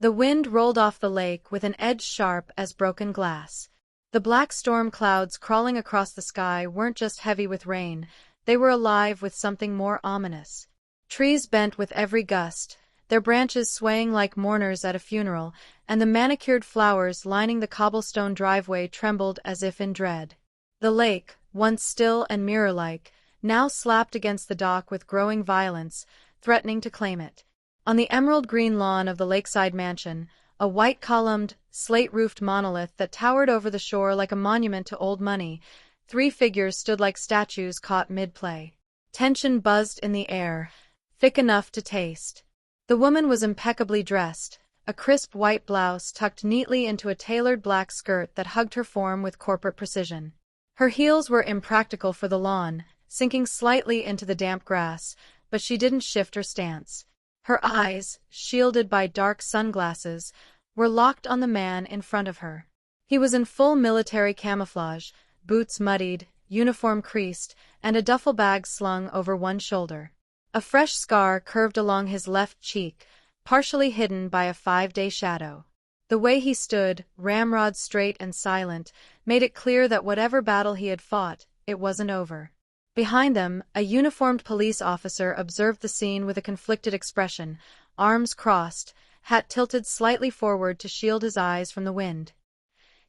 The wind rolled off the lake with an edge sharp as broken glass. The black storm clouds crawling across the sky weren't just heavy with rain, they were alive with something more ominous. Trees bent with every gust, their branches swaying like mourners at a funeral, and the manicured flowers lining the cobblestone driveway trembled as if in dread. The lake, once still and mirror-like, now slapped against the dock with growing violence, threatening to claim it. On the emerald-green lawn of the lakeside mansion, a white-columned, slate-roofed monolith that towered over the shore like a monument to old money, 3 figures stood like statues caught mid-play. Tension buzzed in the air, thick enough to taste. The woman was impeccably dressed, a crisp white blouse tucked neatly into a tailored black skirt that hugged her form with corporate precision. Her heels were impractical for the lawn, sinking slightly into the damp grass, but she didn't shift her stance. Her eyes, shielded by dark sunglasses, were locked on the man in front of her. He was in full military camouflage, boots muddied, uniform creased, and a duffel bag slung over one shoulder. A fresh scar curved along his left cheek, partially hidden by a 5-day shadow. The way he stood, ramrod straight and silent, made it clear that whatever battle he had fought, it wasn't over. Behind them, a uniformed police officer observed the scene with a conflicted expression, arms crossed, hat tilted slightly forward to shield his eyes from the wind.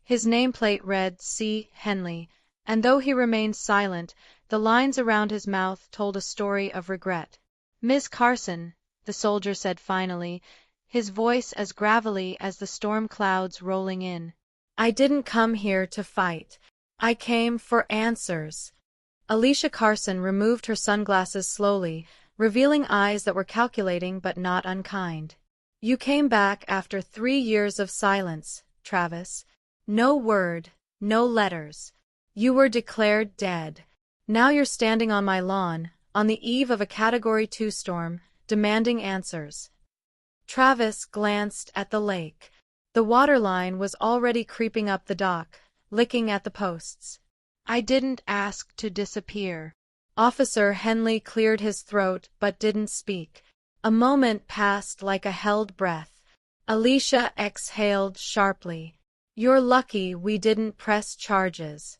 His nameplate read C. Henley, and though he remained silent, the lines around his mouth told a story of regret. "Miss Carson," the soldier said finally, his voice as gravelly as the storm clouds rolling in. "I didn't come here to fight. I came for answers." Alicia Carson removed her sunglasses slowly, revealing eyes that were calculating but not unkind. "You came back after 3 years of silence, Travis. No word, no letters. You were declared dead. Now you're standing on my lawn, on the eve of a Category 2 storm, demanding answers." Travis glanced at the lake. The waterline was already creeping up the dock, licking at the posts. "I didn't ask to disappear." Officer Henley cleared his throat but didn't speak. A moment passed like a held breath. Alicia exhaled sharply. "You're lucky we didn't press charges."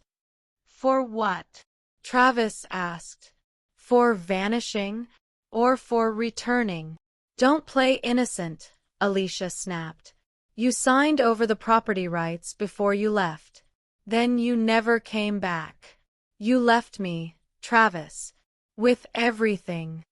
"For what?" Travis asked. "For vanishing? Or for returning?" "Don't play innocent," Alicia snapped. "You signed over the property rights before you left. Then you never came back. You left me, Travis, with everything."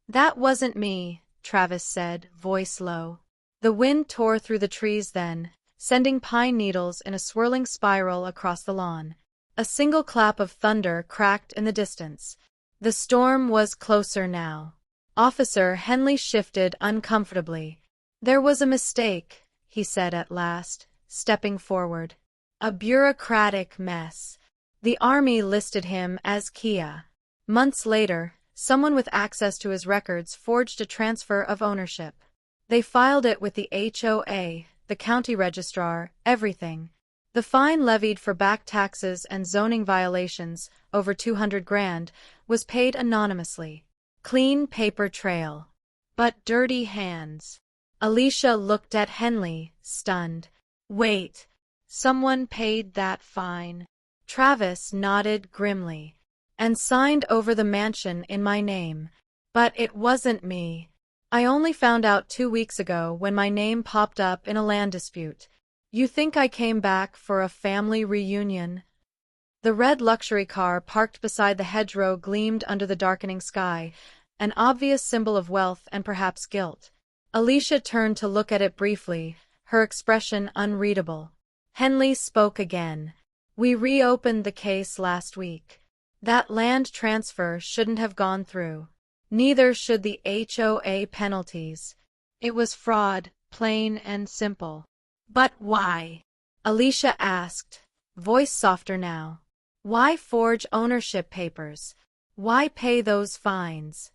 "That wasn't me," Travis said, voice low. The wind tore through the trees then, sending pine needles in a swirling spiral across the lawn. A single clap of thunder cracked in the distance. The storm was closer now. Officer Henley shifted uncomfortably. "There was a mistake," he said at last, stepping forward. "A bureaucratic mess. The Army listed him as Kia. Months later, someone with access to his records forged a transfer of ownership. They filed it with the HOA, the county registrar, everything. The fine levied for back taxes and zoning violations, over 200 grand, was paid anonymously. Clean paper trail. But dirty hands." Alicia looked at Henley, stunned. "Wait. Someone paid that fine?" Travis nodded grimly. "And signed over the mansion in my name. But it wasn't me. I only found out 2 weeks ago when my name popped up in a land dispute. You think I came back for a family reunion?" The red luxury car parked beside the hedgerow gleamed under the darkening sky, an obvious symbol of wealth and perhaps guilt. Alicia turned to look at it briefly, her expression unreadable. Henley spoke again. "We reopened the case last week. That land transfer shouldn't have gone through. Neither should the HOA penalties. It was fraud, plain and simple." "But why?" Alicia asked, voice softer now. "Why forge ownership papers? Why pay those fines?"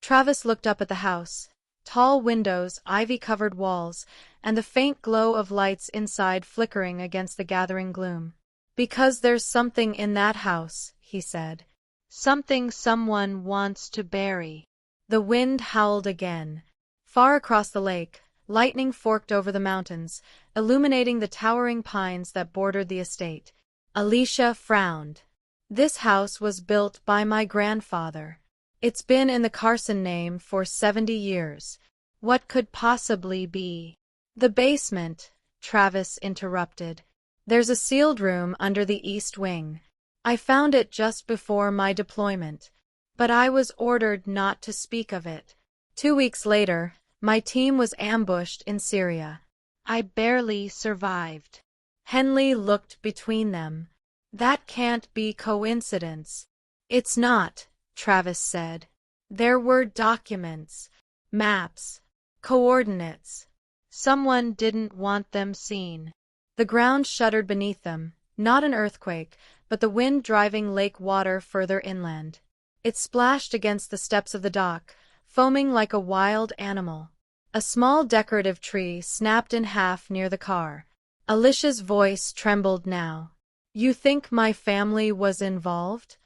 Travis looked up at the house. Tall windows, ivy-covered walls, and the faint glow of lights inside flickering against the gathering gloom. "Because there's something in that house," he said. "Something someone wants to bury." The wind howled again. Far across the lake, Lightning forked over the mountains, illuminating the towering pines that bordered the estate. Alicia frowned. This house was built by my grandfather. It's been in the Carson name for 70 years. What could possibly be? The basement, Travis interrupted. There's a sealed room under the east wing. I found it just before my deployment, but I was ordered not to speak of it. 2 weeks later, my team was ambushed in Syria. I barely survived. Henley looked between them. That can't be coincidence. It's not, Travis said. There were documents, maps, coordinates. Someone didn't want them seen. The ground shuddered beneath them, not an earthquake, but the wind driving lake water further inland. It splashed against the steps of the dock, foaming like a wild animal. A small decorative tree snapped in half near the car. Alicia's voice trembled now. You think my family was involved?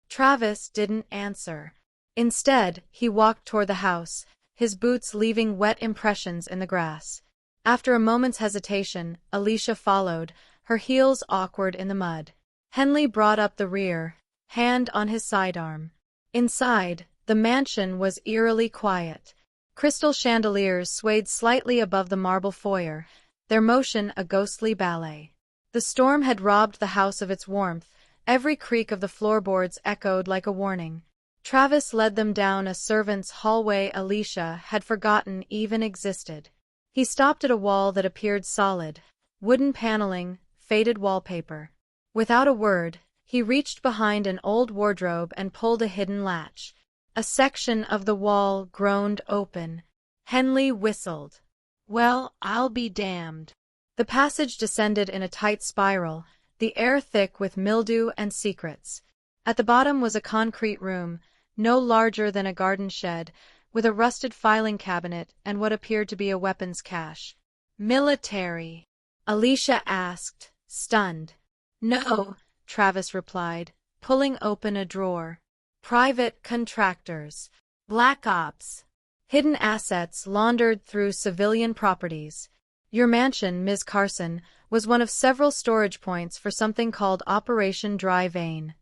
Travis didn't answer. Instead, he walked toward the house, his boots leaving wet impressions in the grass. After a moment's hesitation, Alicia followed, her heels awkward in the mud. Henley brought up the rear, hand on his sidearm. Inside, the mansion was eerily quiet. Crystal chandeliers swayed slightly above the marble foyer, their motion a ghostly ballet. The storm had robbed the house of its warmth, every creak of the floorboards echoed like a warning. Travis led them down a servant's hallway Alicia had forgotten even existed. He stopped at a wall that appeared solid, wooden paneling, faded wallpaper. Without a word, he reached behind an old wardrobe and pulled a hidden latch. A section of the wall groaned open. Henley whistled. Well, I'll be damned. The passage descended in a tight spiral, the air thick with mildew and secrets. At the bottom was a concrete room, no larger than a garden shed, with a rusted filing cabinet and what appeared to be a weapons cache. Military? Alicia asked, stunned. No, Travis replied, pulling open a drawer. Private contractors. Black ops. Hidden assets laundered through civilian properties. Your mansion, Ms. Carson, was one of several storage points for something called Operation Dry Vein.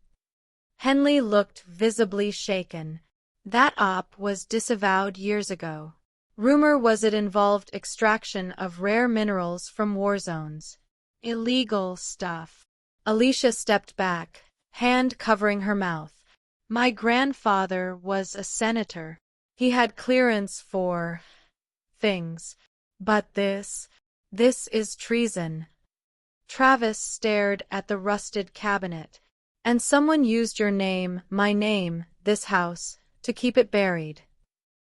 Henley looked visibly shaken. That op was disavowed years ago. Rumor was it involved extraction of rare minerals from war zones. Illegal stuff. Alicia stepped back, hand covering her mouth. My grandfather was a senator. He had clearance for things. But this is treason. Travis stared at the rusted cabinet. And someone used your name, my name, this house, to keep it buried.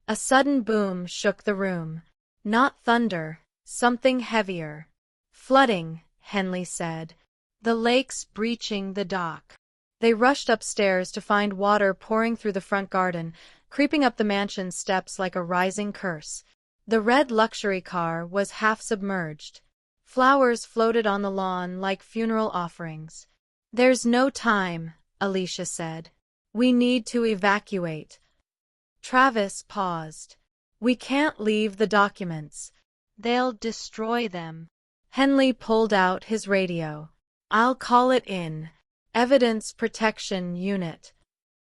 A sudden boom shook the room. Not thunder, something heavier. Flooding, Henley said. The lake's breaching the dock. They rushed upstairs to find water pouring through the front garden, creeping up the mansion's steps like a rising curse. The red luxury car was half submerged. Flowers floated on the lawn like funeral offerings. There's no time, Alicia said. We need to evacuate. Travis paused. We can't leave the documents. They'll destroy them. Henley pulled out his radio. I'll call it in. Evidence Protection Unit.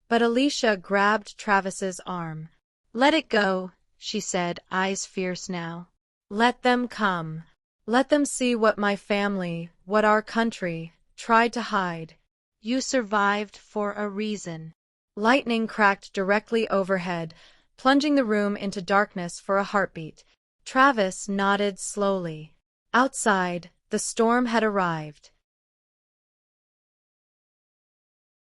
But Alicia grabbed Travis's arm. Let it go, she said, eyes fierce now. Let them come. Let them see what my family, what our country, tried to hide. You survived for a reason. Lightning cracked directly overhead, plunging the room into darkness for a heartbeat. Travis nodded slowly. Outside, the storm had arrived.